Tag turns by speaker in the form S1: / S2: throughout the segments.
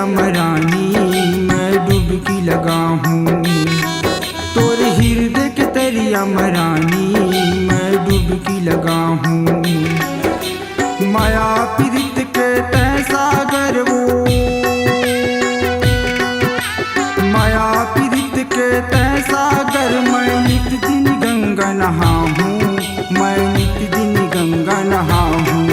S1: अमरानी मैं डुबकी लगा हूँ, तोरे हृदय के तेरी अमरानी मैं डुबकी लगा हूँ। माया पीड़ित के तै सागर वो, माया पीड़ित के तै सागर मैं नित दिन गंगा नहा हूँ, मैं नित दिन गंगा नहा हूँ।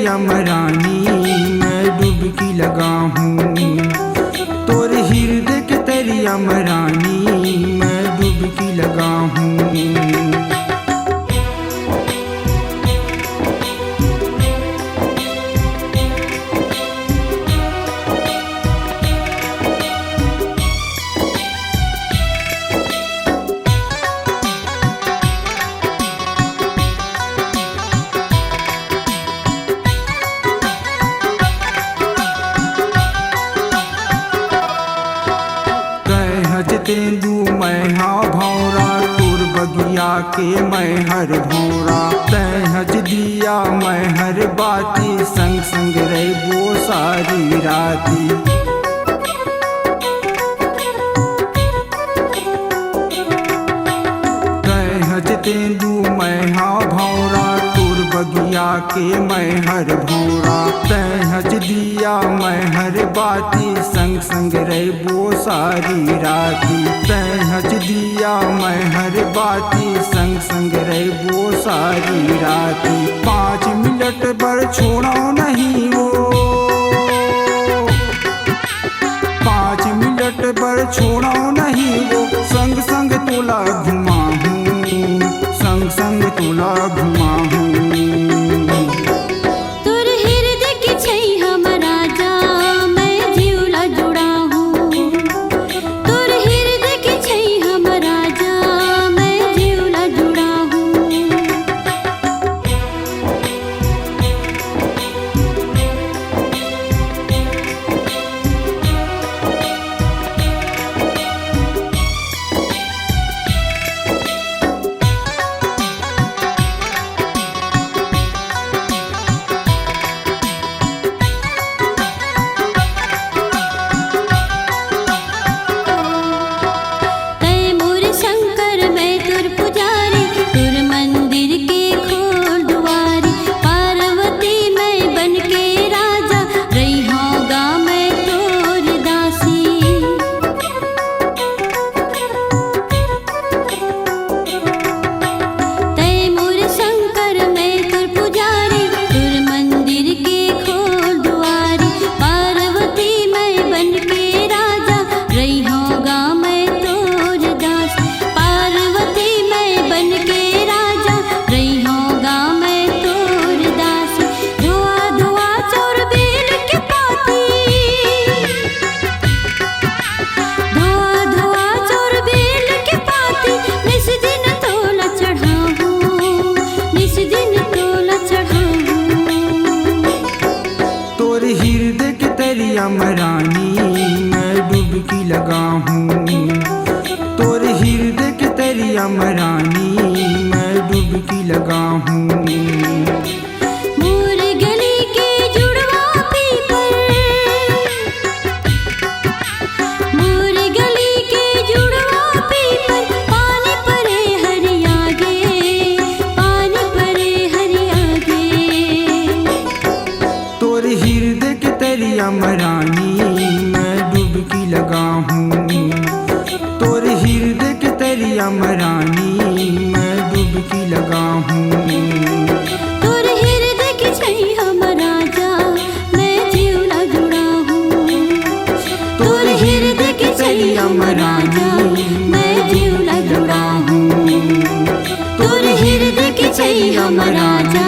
S1: अमरानी मैं डुबकी लगा हूँ, तोरे हृदय के तेरी अमरानी मैं डुबकी लगा हूँ। तेंदू मैं हाँ भौरा तोर बगिया के मैं हर भौरा, तै हज दिया मैं हर बाती संग संग रहबो सारी राती। तै हज तेंदू मैं हाँ भौरा तोर बगिया के मैं हर भौरा, तै हज दिया मैं हर बाती संग संग रहबो सारी राती। तै हज दिया मैं हर बाती संग संग रहबो सारी राती। 5 मिनट पर छोड़ो नहीं वो, 5 मिनट पर छोड़ो नहीं वो, संग संग तोला घुमा हूँ, संग संग तोला घुमा हूँ। अमरानी मैं डुबकी लगा हूँ, तोरे हृदय के तेरी अमरानी मैं डुबकी लगा हूँ। अमरानी मैं डुबकी लगा हूँ, तोरे हृदय के तेरी अमरानी डुबकी लगा हूँ।
S2: तोर हृदय के छै हम राजा, मैं जीवला जुड़ा हूँ। तोर हृदय के छै हम राजा, मैं जीवला जुड़ा हूँ। तोर हृदय के छै हम राजा,